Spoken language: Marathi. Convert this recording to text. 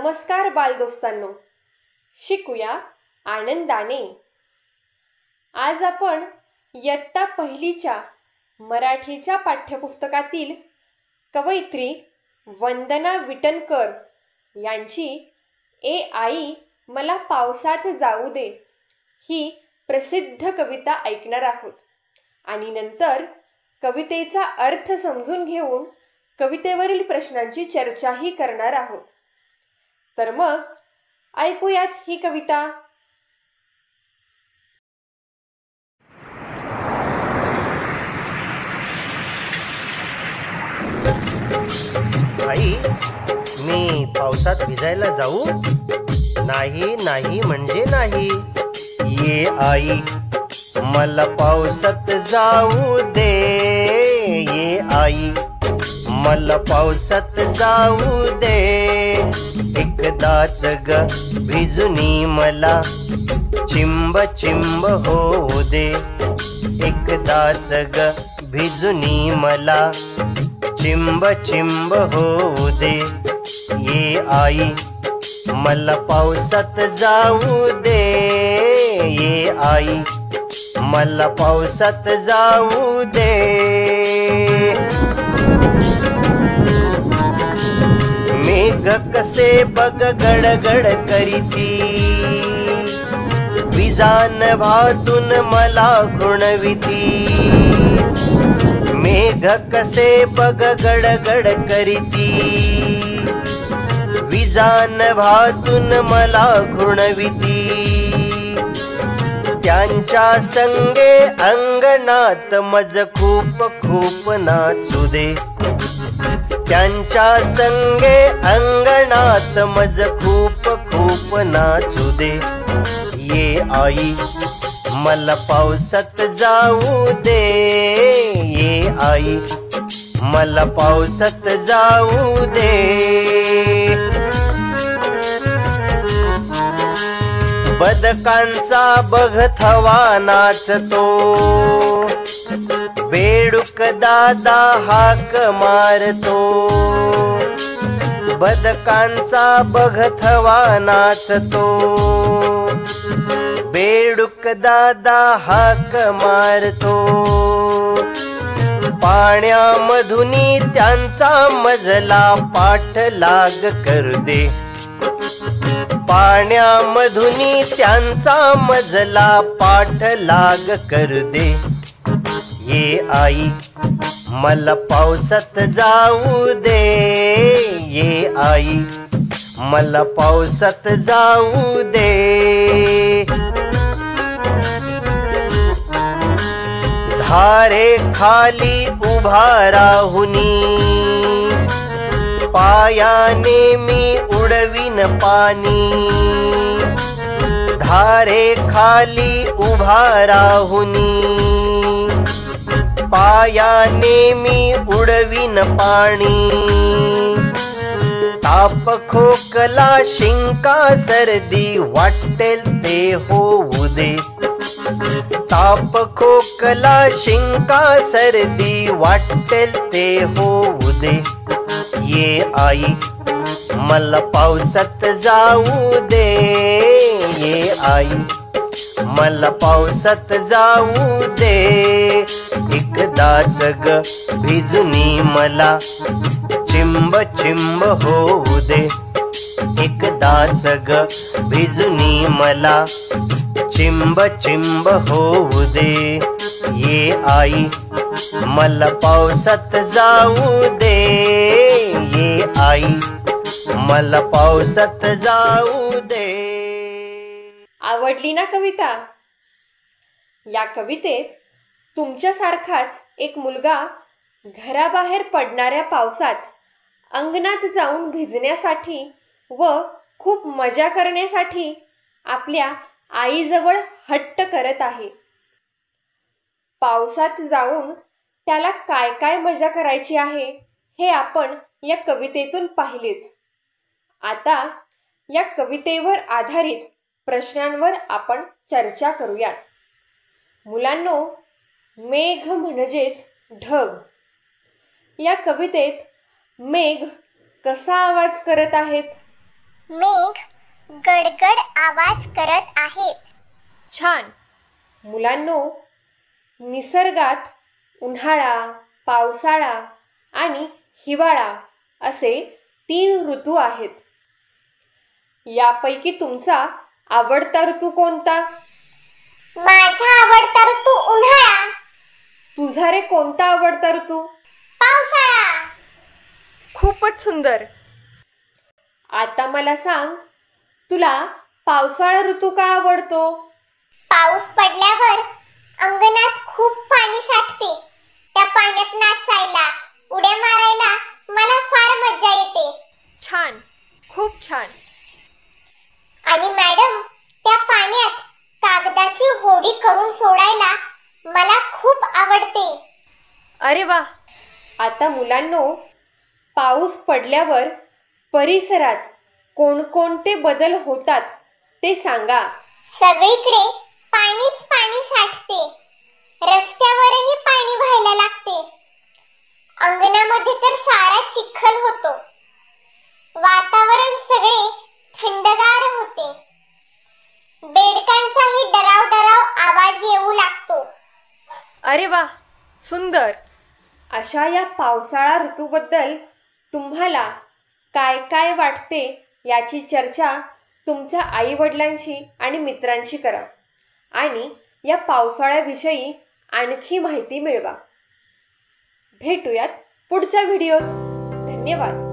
नमस्कार बालदोस्तांनो, शिकूया आनंदाने। आज आपण इयत्ता पहिलीच्या मराठीच्या पाठ्यपुस्तकातील कवयित्री वंदना विटनकर यांची ए आई मला पावसात जाऊ दे ही प्रसिद्ध कविता ऐकणार आहोत आणि नंतर कवितेचा अर्थ समजून घेऊन कवितेवरील प्रश्नांची चर्चाही करणार आहोत। तर मग ऐकूयात ही कविता। आई, मी पावसात भिजायला जाऊ? नाही नाही म्हणजे नाही। ये आई, मला पावसात जाऊ दे। ये आई, मला पावसात जाऊ दे। एकदाच ग भिजुनी मला चिंब चिंब होऊ दे। एकदाच ग भिजुनी मला चिंब चिंब होऊ दे। ये आई, मला पावसात जाऊ दे। ये आई, मला पावसात जाऊ दे। मेघ कसे बघ गडगड करीती, विजान भातून मला खुणविती। मेघ कसे बघ गडगड करीती, विजान भातून मला खुणविती। त्यांच्या संगे अंगणात मज खूप खूप नाचू दे। त्यांच्या संगे अंगणात मज खूप खूप नाचू दे। ये आई, मला पावसात जाऊ दे। ये आई, मला पावसात जाऊ दे। बदकांचा बघथवा नाचतो, बेडूक दादा हाक मारतो। बदकांचा बघथवा नाचतो, बेडूक दादा हाक मारतो। पाण्यामधुनी त्यांचा मजला पाठलाग करू दे। पाण्यामधुनी त्यांचा मजला पाठलाग करू दे। ये आई, मला पावसात जाऊ दे। ये आई, मला पावसात जाऊ दे। धारे खाली उभा राहुनी, पायाने मी उडवीन पाणी। धारे खाली उभा राहुनी, पायाने मी उडवीन पाणी। ताप खोकला शिंका सर्दी वाटेल ते होऊ दे। ताप खोकला शिंका सर्दी वाटेल ते होऊ दे। ये आई, मला पावसात जाऊ दे। ये आई, मला पावसात जाऊ दे। एकदाच ग भिजुनी मला चिंब चिंब होऊ दे। एकदाच ग भिजुनी मला चिंब चिंब होऊ दे। ये आई, मला पावसात जाऊ दे। ये आई, मला पावसात जाऊ दे। आवडली ना कविता? या कवितेत तुमच्यासारखाच एक मुलगा घराबाहेर पडणाऱ्या पावसात अंगणात जाऊन भिजण्यासाठी व खूप मजा करण्यासाठी आपल्या आईजवळ हट्ट करत आहे। पावसात जाऊन त्याला काय काय मजा करायची आहे हे आपण या कवितेतून पाहिलेच। आता या कवितेवर आधारित प्रश्नांवर आपण चर्चा करूयात। मुलांनो, मेघ म्हणजेच ढग। या कवितेत मेघ कसा आवाज करत आहेत मेघ गडगड आवाज करत आहेत. छान. मुलांनो, निसर्गात उन्हाळा, पावसाळा आणि हिवाळा असे 3 ऋतू आहेत. यापैकी तुमचा आवडता ऋतू कोणता? माझा आवडता ऋतू उन्हाळा. तुझा रे कोणता आवडता ऋतू? पावसाळा. खूपच सुंदर. आता मला सांग, तुला पावसाळा ऋतू का आवडतो? पाऊस पडल्यावर अंगणात खूप पाणी साठते. त्या पाण्यात नाचायला, उड्या मारायला मला फार मजा येते. छान, खूप छान. आणि मॅडम, त्या पाण्यात कागदाची होडी करून सोडायला मला खूप आवडते. अरे वा. आता मुलांनो, पाऊस पडल्यावर परिसरात कोणकोणते बदल होतात ते सांगा. सगळीकडे पाणीच पाणी साठते. रस्त्यावरही पाणी व्हायला लागते. अंगणामध्ये तर सारा चिखल होतो. वातावरण सगळे थंडगार होते. बेडकांचाही डराव आवाज येऊ लागतो. अरे वा, सुंदर. अशा या पावसाळा ऋतूबद्दल तुम्हाला काय काय वाटते याची चर्चा तुमच्या आईवडिलांशी आणि मित्रांशी करा आणि या पावसाळ्याविषयी आणखी माहिती मिळवा. भेटूयात पुढच्या व्हिडिओत. धन्यवाद.